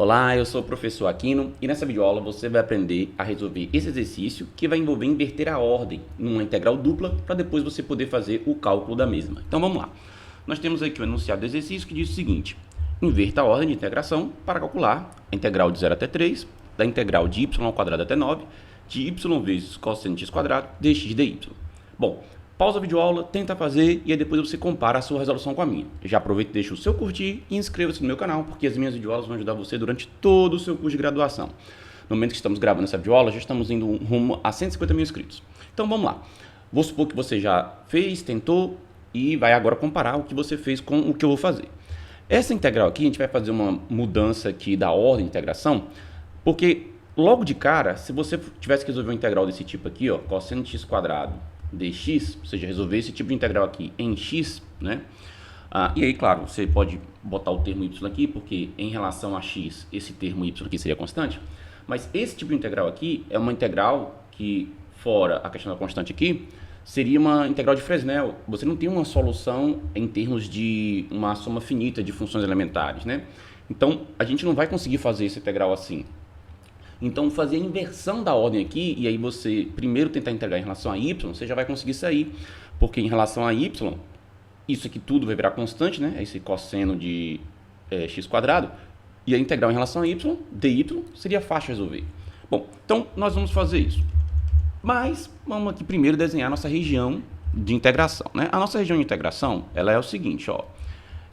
Olá, eu sou o professor Aquino e nessa videoaula você vai aprender a resolver esse exercício que vai envolver inverter a ordem numa integral dupla para depois você poder fazer o cálculo da mesma. Então vamos lá. Nós temos aqui o enunciado do exercício que diz o seguinte: inverta a ordem de integração para calcular a integral de 0 até 3 da integral de y ao quadrado até 9 de y vezes cosseno de x quadrado dx dy. Bom, pausa a videoaula, tenta fazer e aí depois você compara a sua resolução com a minha. Já aproveita e deixa o seu curtir e inscreva-se no meu canal, porque as minhas videoaulas vão ajudar você durante todo o seu curso de graduação. No momento que estamos gravando essa videoaula, já estamos indo rumo a 150 mil inscritos. Então vamos lá. Vou supor que você já fez, tentou e vai agora comparar o que você fez com o que eu vou fazer. Essa integral aqui, a gente vai fazer uma mudança aqui da ordem de integração, porque logo de cara, se você tivesse que resolver uma integral desse tipo aqui, ó, cosseno de x quadrado dx, ou seja, resolver esse tipo de integral aqui em x, né? E aí, claro, você pode botar o termo y aqui, porque em relação a x, esse termo y aqui seria constante, mas esse tipo de integral aqui é uma integral que, fora a questão da constante aqui, seria uma integral de Fresnel. Você não tem uma solução em termos de uma soma finita de funções elementares, né? Então, a gente não vai conseguir fazer essa integral assim. Então, fazer a inversão da ordem aqui, e aí você primeiro tentar integrar em relação a y, você já vai conseguir sair. Porque em relação a y, isso aqui tudo vai virar constante, né? Esse cosseno de x quadrado. E a integral em relação a y, dy, seria fácil de resolver. Bom, então nós vamos fazer isso. Mas, vamos aqui primeiro desenhar a nossa região de integração, né? A nossa região de integração, ela é o seguinte, ó.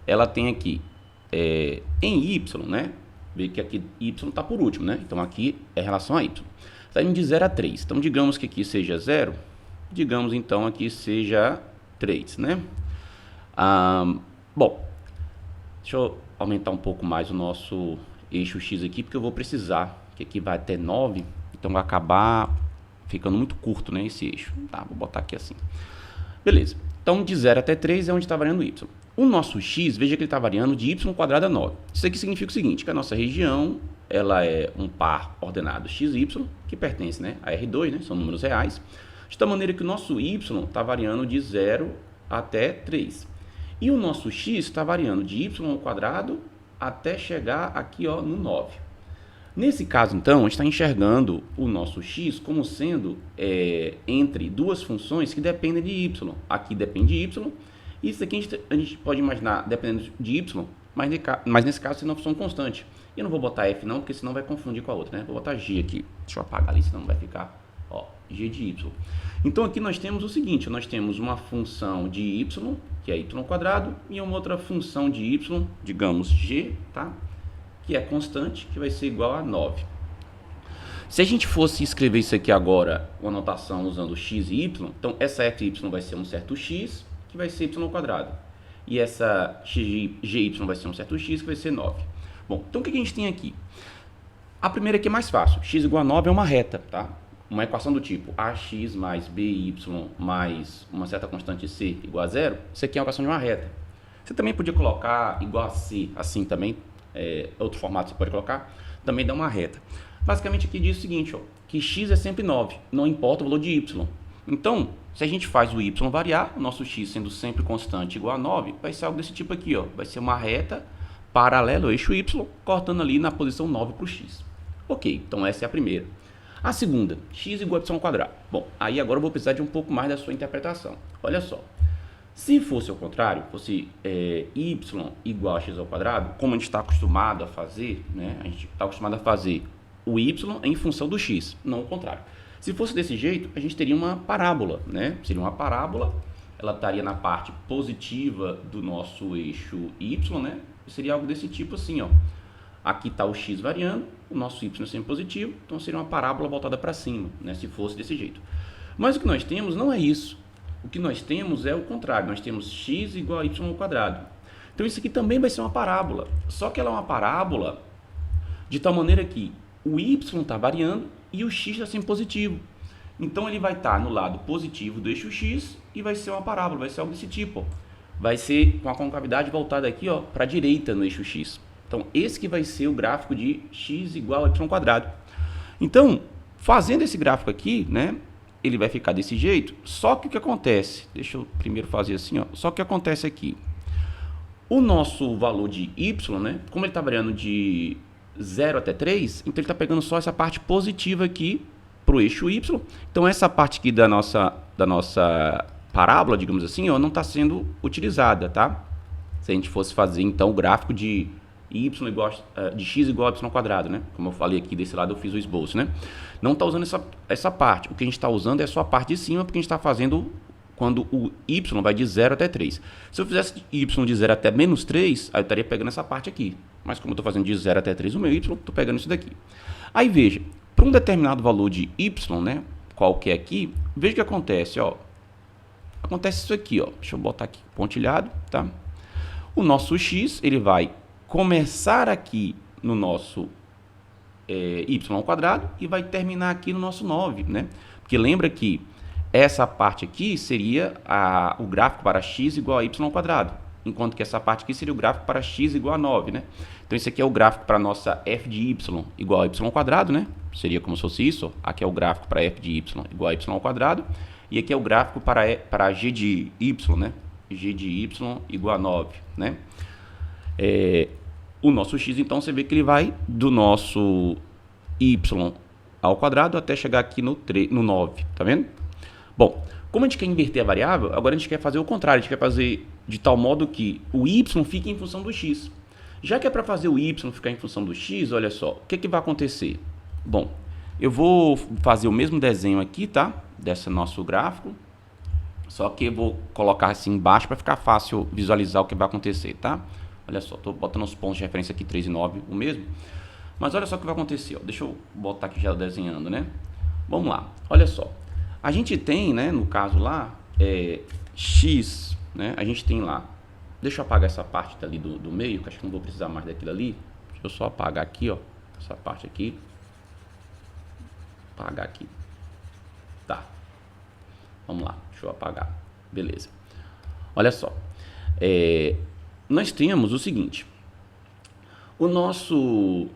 Ela tem aqui, em y, né? Vê que aqui y está por último, né? Então, aqui é em relação a y. Está indo de 0 a 3. Então, digamos que aqui seja 0. Digamos, então, aqui seja 3, né? Bom, deixa eu aumentar um pouco mais o nosso eixo x aqui, porque eu vou precisar, que aqui vai até 9. Então, vai acabar ficando muito curto, né, esse eixo. Tá, vou botar aqui assim. Beleza. Então, de 0 até 3 é onde está variando y. O nosso x, veja que ele está variando de y quadrado a 9. Isso aqui significa o seguinte, que a nossa região, ela é um par ordenado xy, que pertence, né, a R2, né, são números reais, de tal maneira que o nosso y está variando de 0 até 3. E o nosso x está variando de y ao quadrado até chegar aqui, ó, no 9. Nesse caso, então, a gente está enxergando o nosso x como sendo entre duas funções que dependem de y. Aqui depende de y. Isso aqui a gente pode imaginar dependendo de y, mas nesse caso seria uma função constante. Eu não vou botar f não, porque senão vai confundir com a outra, né? Vou botar g aqui. Deixa eu apagar ali, senão vai ficar, ó, g de y. Então aqui nós temos o seguinte, nós temos uma função de y, que é y ao quadrado, e uma outra função de y, digamos g, tá? Que é constante, que vai ser igual a 9. Se a gente fosse escrever isso aqui agora, com a notação usando x e y, então essa f y vai ser um certo x, que vai ser y ao quadrado. E essa gy vai ser um certo x, que vai ser 9. Bom, então o que a gente tem aqui? A primeira aqui é mais fácil. X igual a 9 é uma reta, tá? Uma equação do tipo ax mais by mais uma certa constante c igual a 0. Isso aqui é uma equação de uma reta. Você também podia colocar igual a c, assim também. Outro formato você pode colocar. Também dá uma reta. Basicamente aqui diz o seguinte, ó, que x é sempre 9, não importa o valor de y. Então, se a gente faz o y variar, o nosso x sendo sempre constante igual a 9, vai ser algo desse tipo aqui, ó. Vai ser uma reta paralela ao eixo y, cortando ali na posição 9 para o x. Ok, então essa é a primeira. A segunda, x igual a y ao quadrado. Bom, aí agora eu vou precisar de um pouco mais da sua interpretação. Olha só. Se fosse ao contrário, fosse y igual a x ao quadrado, como a gente está acostumado a fazer, né? A gente está acostumado a fazer o y em função do x, não o contrário. Se fosse desse jeito, a gente teria uma parábola, né? Seria uma parábola, ela estaria na parte positiva do nosso eixo y, né? E seria algo desse tipo assim, ó. Aqui está o x variando, o nosso y é sempre positivo, então seria uma parábola voltada para cima, né? Se fosse desse jeito. Mas o que nós temos não é isso. O que nós temos é o contrário, nós temos x igual a y ao quadrado. Então isso aqui também vai ser uma parábola, só que ela é uma parábola de tal maneira que o y está variando e o x está sempre positivo. Então ele vai estar no lado positivo do eixo x e vai ser uma parábola, vai ser algo desse tipo. Ó. Vai ser com a concavidade voltada aqui para a direita no eixo x. Então esse que vai ser o gráfico de x igual a y ao quadrado. Então, fazendo esse gráfico aqui, né? Ele vai ficar desse jeito, só que o que acontece, deixa eu primeiro fazer assim, ó, só que o que acontece aqui, o nosso valor de y, né, como ele está variando de 0 até 3, então ele está pegando só essa parte positiva aqui para o eixo Y. Então essa parte aqui da nossa parábola, digamos assim, ó, não está sendo utilizada, tá? Se a gente fosse fazer então o gráfico de de x igual a y quadrado, né? Como eu falei aqui desse lado eu fiz o esboço, né? Não está usando essa parte. O que a gente está usando é só a parte de cima, porque a gente está fazendo quando o y vai de 0 até 3. Se eu fizesse y de 0 até menos 3, aí eu estaria pegando essa parte aqui. Mas como eu estou fazendo de 0 até 3 o meu y, estou pegando isso daqui. Aí veja, para um determinado valor de y, né, qualquer aqui, veja o que acontece, ó. Acontece isso aqui, ó. Deixa eu botar aqui pontilhado, tá? O nosso x, ele vai começar aqui no nosso y ao quadrado e vai terminar aqui no nosso 9, né? Porque lembra que essa parte aqui seria o gráfico para x igual a y ao quadrado, enquanto que essa parte aqui seria o gráfico para x igual a 9, né? Então esse aqui é o gráfico para a nossa f de y igual a y ao quadrado, né? Seria como se fosse isso, ó. Aqui é o gráfico para f de y igual a y ao quadrado, e aqui é o gráfico para g de y, né? G de y igual a 9, né? O nosso x, então, você vê que ele vai do nosso y ao quadrado até chegar aqui no 9, tá vendo? Bom, como a gente quer inverter a variável, agora a gente quer fazer o contrário, a gente quer fazer de tal modo que o y fique em função do x. Já que é para fazer o y ficar em função do x, olha só, o que vai acontecer? Bom, eu vou fazer o mesmo desenho aqui, tá? Desse nosso gráfico, só que eu vou colocar assim embaixo para ficar fácil visualizar o que vai acontecer, tá? Olha só, estou botando os pontos de referência aqui, 3 e 9, o mesmo. Mas olha só o que vai acontecer, ó. Deixa eu botar aqui já desenhando, né? Vamos lá, olha só. A gente tem, né, no caso lá, x, né? A gente tem lá, deixa eu apagar essa parte dali do meio, que acho que não vou precisar mais daquilo ali. Deixa eu só apagar aqui, ó, essa parte aqui. Apagar aqui. Tá. Vamos lá, deixa eu apagar. Beleza. Olha só. Nós temos o seguinte. O nosso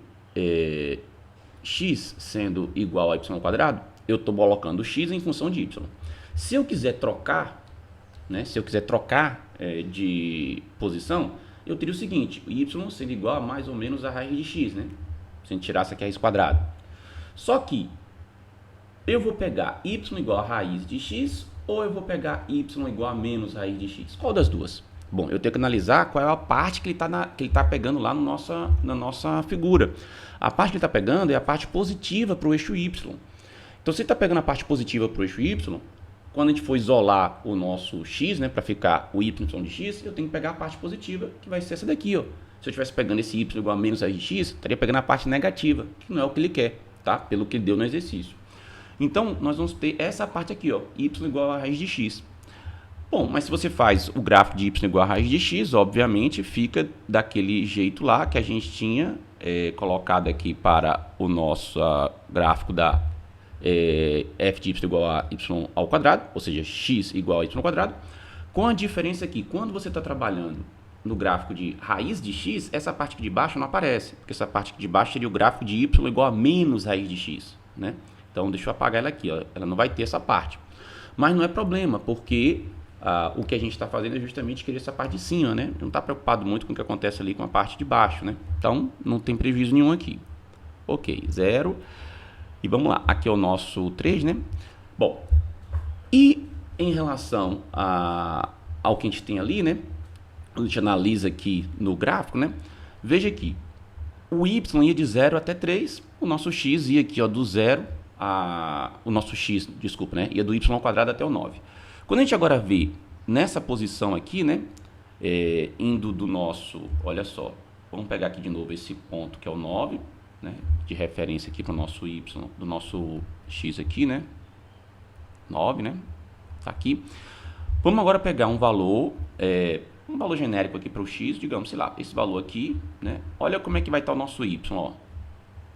x sendo igual a y ao quadrado, eu estou colocando x em função de y. Se eu quiser trocar, né, de posição, eu teria o seguinte, o y sendo igual a mais ou menos a raiz de x, né? Se a gente tirasse aqui a raiz quadrada. Só que eu vou pegar y igual a raiz de x ou eu vou pegar y igual a menos raiz de x? Qual das duas? Bom, eu tenho que analisar qual é a parte que ele está pegando lá na nossa figura. A parte que ele está pegando é a parte positiva para o eixo y. Então, se ele está pegando a parte positiva para o eixo y, quando a gente for isolar o nosso x, né, para ficar o y de x, eu tenho que pegar a parte positiva, que vai ser essa daqui, ó. Se eu estivesse pegando esse y igual a menos raiz de x, estaria pegando a parte negativa, que não é o que ele quer, tá? Pelo que ele deu no exercício. Então, nós vamos ter essa parte aqui, ó, y igual a raiz de x. Bom, mas se você faz o gráfico de y igual a raiz de x, obviamente fica daquele jeito lá que a gente tinha colocado aqui para o nosso gráfico da f de y igual a y ao quadrado, ou seja, x igual a y ao quadrado, com a diferença que quando você está trabalhando no gráfico de raiz de x, essa parte aqui de baixo não aparece, porque essa parte aqui de baixo seria o gráfico de y igual a menos raiz de x, né? Então, deixa eu apagar ela aqui, ó. Ela não vai ter essa parte. Mas não é problema, porque o que a gente está fazendo é justamente querer essa parte de cima, né? Não está preocupado muito com o que acontece ali com a parte de baixo, né? Então, não tem prejuízo nenhum aqui. Ok, 0. E vamos lá, aqui é o nosso 3, né? Bom, e em relação ao que a gente tem ali, né? A gente analisa aqui no gráfico, né? Veja aqui, o y ia de 0 até 3, o nosso x ia aqui, ó, do 0 o nosso x, desculpa, né? Ia do y ao quadrado até o 9. Quando a gente agora vê nessa posição aqui, né? Indo do nosso, olha só, vamos pegar aqui de novo esse ponto que é o 9, né? De referência aqui para o nosso y, do nosso x aqui, né? 9, né? Tá aqui. Vamos agora pegar um valor genérico aqui para o x, digamos, sei lá, esse valor aqui, né? Olha como é que vai estar o nosso y, ó.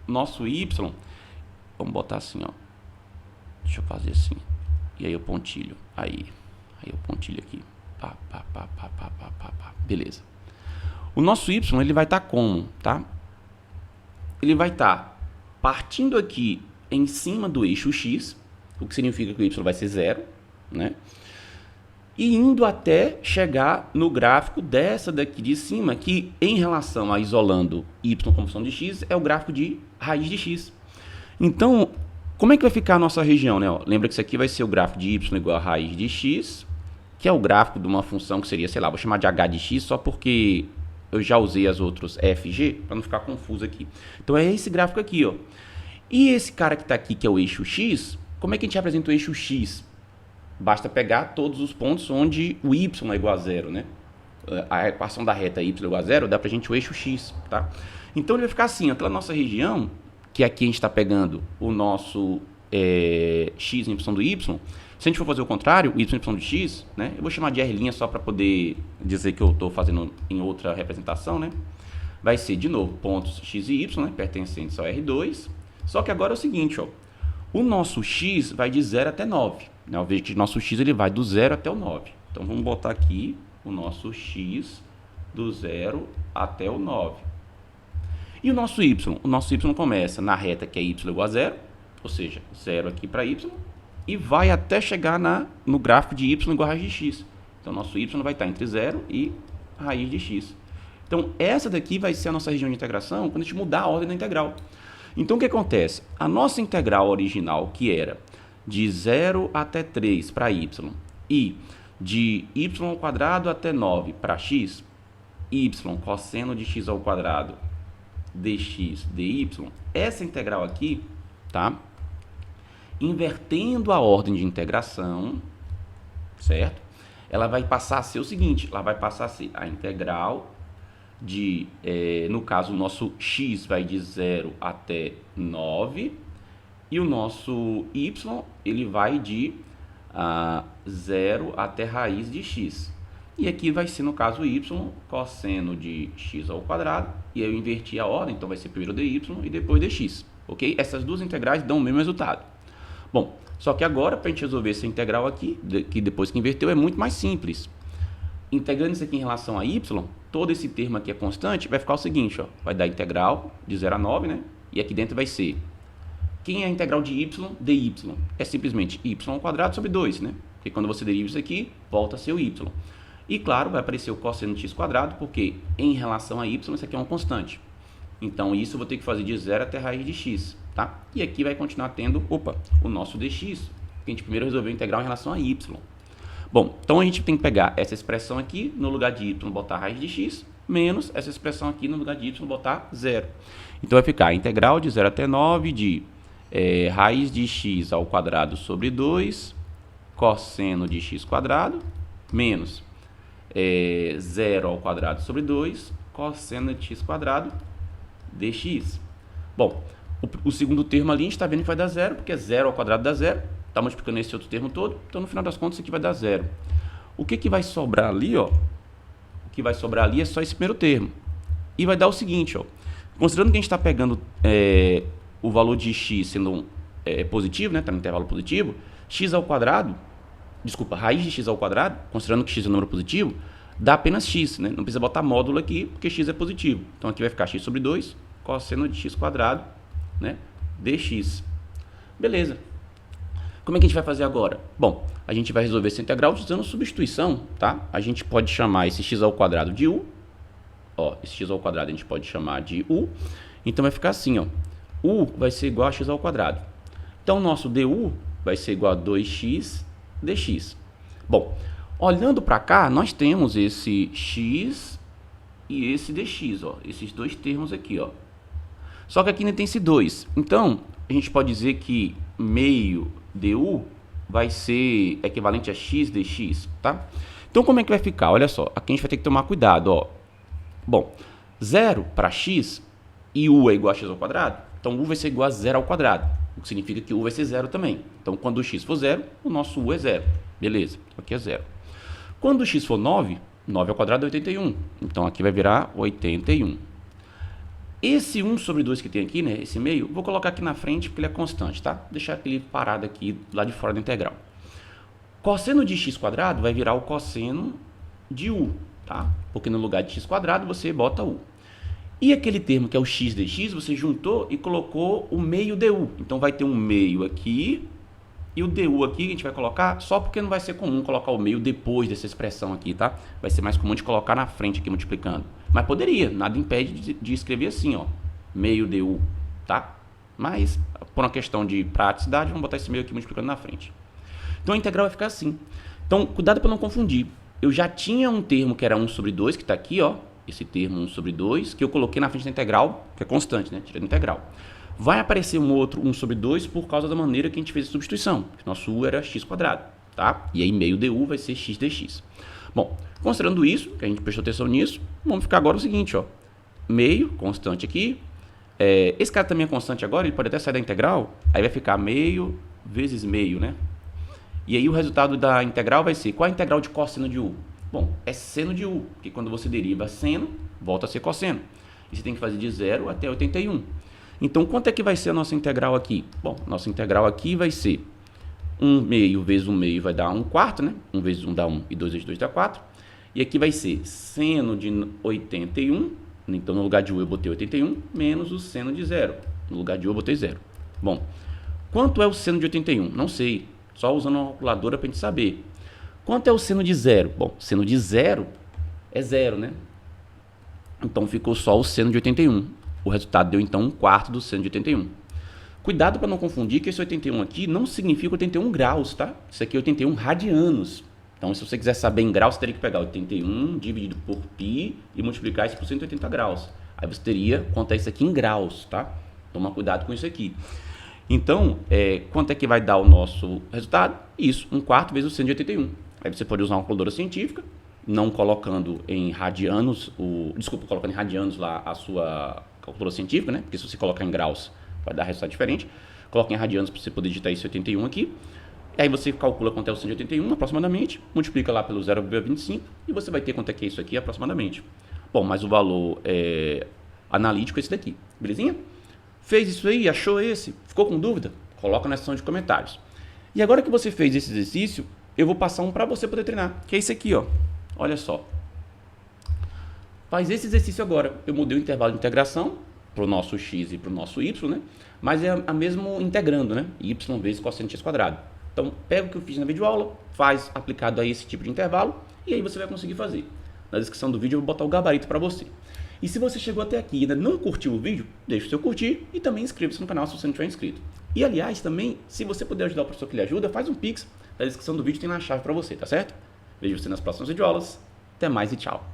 Nosso y, vamos botar assim, ó. Deixa eu fazer assim. E aí eu pontilho. Aí eu pontilho aqui. Pá. Beleza. O nosso y, ele vai estar como, tá? Ele vai estar partindo aqui em cima do eixo x, o que significa que o y vai ser 0, né? e indo até chegar no gráfico dessa daqui de cima, que em relação a isolando y como função de x, é o gráfico de raiz de x. Então, como é que vai ficar a nossa região, né? Ó, lembra que isso aqui vai ser o gráfico de y igual a raiz de x, que é o gráfico de uma função que seria, sei lá, vou chamar de h de x só porque eu já usei as outras f e g, para não ficar confuso aqui. Então é esse gráfico aqui, ó. E esse cara que está aqui, que é o eixo x, como é que a gente apresenta o eixo x? Basta pegar todos os pontos onde o y é igual a zero, né? A equação da reta y igual a zero dá pra gente o eixo x, tá? Então ele vai ficar assim, aquela nossa região, que aqui a gente está pegando o nosso x em função do y. Se a gente for fazer o contrário, o y em função de x, né? Eu vou chamar de r' só para poder dizer que eu estou fazendo em outra representação, né? Vai ser, de novo, pontos x e y, né? Pertencentes ao R2. Só que agora é o seguinte, ó. O nosso x vai de 0 até 9. Né? Eu vejo que o nosso x ele vai do 0 até o 9. Então, vamos botar aqui o nosso x do 0 até o 9. E o nosso y? O nosso y começa na reta que é y igual a 0, ou seja, 0 aqui para y, e vai até chegar no gráfico de y igual a raiz de x. Então, o nosso y vai estar entre 0 e raiz de x. Então, essa daqui vai ser a nossa região de integração quando a gente mudar a ordem da integral. Então, o que acontece? A nossa integral original, que era de 0 até 3 para y e de y² até 9 para x, y cosseno de x² dx dy, essa integral aqui, tá? Invertendo a ordem de integração, certo? Ela vai passar a ser o seguinte, ela vai passar a ser a integral de, no caso, o nosso x vai de 0 até 9 e o nosso y, ele vai de 0 até raiz de x. E aqui vai ser, no caso, y cosseno de x², e aí eu inverti a ordem, então vai ser primeiro dy e depois dx, ok? Essas duas integrais dão o mesmo resultado. Bom, só que agora, para a gente resolver essa integral aqui, que depois que inverteu, é muito mais simples. Integrando isso aqui em relação a y, todo esse termo aqui é constante, vai ficar o seguinte, ó, vai dar integral de 0 a 9, né? E aqui dentro vai ser, quem é a integral de y dy? É simplesmente y² sobre 2, né? Porque quando você deriva isso aqui, volta a ser o y. E claro, vai aparecer o cosseno de x², porque em relação a y, isso aqui é uma constante. Então isso eu vou ter que fazer de 0 até raiz de x, tá? E aqui vai continuar tendo, o nosso dx, que a gente primeiro resolveu integrar em relação a y. Bom, então a gente tem que pegar essa expressão aqui, no lugar de y botar raiz de x, menos essa expressão aqui, no lugar de y botar 0. Então vai ficar a integral de 0 até 9 de raiz de x² sobre 2, cosseno de x², menos 0² sobre 2, cosseno de x² dx. Bom, o segundo termo ali a gente está vendo que vai dar 0, porque 0² dá 0. Está multiplicando esse outro termo todo, então no final das contas isso aqui vai dar 0. O que vai sobrar ali, ó? O que vai sobrar ali é só esse primeiro termo. E vai dar o seguinte, ó. Considerando que a gente está pegando o valor de x sendo positivo, né? Está no intervalo positivo, raiz de x², considerando que x é um número positivo, dá apenas x, né? Não precisa botar módulo aqui, porque x é positivo. Então aqui vai ficar x sobre 2, cosseno de x², né? dx. Beleza. Como é que a gente vai fazer agora? Bom, a gente vai resolver essa integral usando substituição, tá? A gente pode chamar esse x² de u. Ó, esse x² a gente pode chamar de u. Então vai ficar assim, ó. U vai ser igual a x². Então, o nosso du vai ser igual a 2x dx. Bom, olhando para cá, nós temos esse x e esse dx, ó. Esses dois termos aqui, ó. Só que aqui ainda tem esse 2. Então, a gente pode dizer que meio du vai ser equivalente a x dx, tá? Então, como é que vai ficar? Olha só, aqui a gente vai ter que tomar cuidado, ó. Bom, 0 para x e u é igual a x², então u vai ser igual a 0², o que significa que u vai ser 0 também. Então, quando o x for 0, o nosso u é 0. Beleza, aqui é 0. Quando o x for 9, 9² é 81. Então, aqui vai virar 81. Esse 1 sobre 2 que tem aqui, né, esse meio, vou colocar aqui na frente porque ele é constante, tá? Vou deixar ele parado aqui, lá de fora da integral. Cosseno de x² vai virar o cosseno de u, tá? Porque no lugar de x² você bota u. E aquele termo que é o x dx, você juntou e colocou o meio du. Então vai ter um meio aqui E o DU aqui a gente vai colocar só porque não vai ser comum colocar o meio depois dessa expressão aqui, tá? Vai ser mais comum de colocar na frente aqui multiplicando. Mas poderia, nada impede de escrever assim, ó, meio DU, tá? Mas, por uma questão de praticidade, vamos botar esse meio aqui multiplicando na frente. Então a integral vai ficar assim. Então, cuidado para não confundir. Eu já tinha um termo que era 1 sobre 2, que está aqui, ó. Esse termo 1 sobre 2, que eu coloquei na frente da integral, que é constante, né? Tirei da integral. Vai aparecer um outro 1 sobre 2 por causa da maneira que a gente fez a substituição. Nosso u era x quadrado, tá? E aí meio du vai ser x dx. Bom, considerando isso, que a gente prestou atenção nisso, vamos ficar agora o seguinte, ó. Meio, constante aqui. Esse cara também é constante agora, ele pode até sair da integral. Aí vai ficar meio vezes meio, né? E aí o resultado da integral vai ser, qual é a integral de cosseno de u? Bom, é seno de u, porque quando você deriva seno, volta a ser cosseno. E você tem que fazer de 0 até 81. Então, quanto é que vai ser a nossa integral aqui? Bom, nossa integral aqui vai ser 1 meio vezes 1 meio vai dar 1 quarto, né? 1 vezes 1 dá 1 e 2 vezes 2 dá 4. E aqui vai ser seno de 81, então no lugar de u eu botei 81, menos o seno de 0. No lugar de u eu botei 0. Bom, quanto é o seno de 81? Não sei, só usando uma calculadora para a gente saber. Quanto é o seno de 0? Bom, seno de 0 é 0, né? Então ficou só o seno de 81. O resultado deu então 1 quarto do seno de 81. Cuidado para não confundir que esse 81 aqui não significa 81 graus, tá? Isso aqui é 81 radianos. Então, se você quiser saber em graus, você teria que pegar 81 dividido por π e multiplicar isso por 180 graus. Aí você teria quanto é isso aqui em graus, tá? Toma cuidado com isso aqui. Então, quanto é que vai dar o nosso resultado? Isso, 1 quarto vezes o seno de 81. Aí você pode usar uma calculadora científica, não colocando em radianos, colocando em radianos lá a sua calculadora científica, né? Porque se você colocar em graus, vai dar resultado diferente. Coloca em radianos para você poder digitar esse 81 aqui. E aí você calcula quanto é o seno de 81 aproximadamente, multiplica lá pelo 0,25 e você vai ter quanto é que é isso aqui aproximadamente. Bom, mas o valor analítico é esse daqui, belezinha? Fez isso aí, achou esse? Ficou com dúvida? Coloca na seção de comentários. E agora que você fez esse exercício, eu vou passar um para você poder treinar, que é esse aqui, ó. Olha só. Faz esse exercício agora. Eu mudei o intervalo de integração para o nosso x e para o nosso y, né? Mas é a mesmo integrando, né? Y vezes cosseno de x quadrado. Então, pega o que eu fiz na videoaula, faz aplicado a esse tipo de intervalo e aí você vai conseguir fazer. Na descrição do vídeo eu vou botar o gabarito para você. E se você chegou até aqui e ainda não curtiu o vídeo, deixa o seu curtir e também inscreva-se no canal se você não tiver inscrito. E aliás, também, se você puder ajudar o professor que lhe ajuda, faz um Pix. Na descrição do vídeo tem lá a chave para você, tá certo? Vejo você nas próximas videoaulas. Até mais e tchau.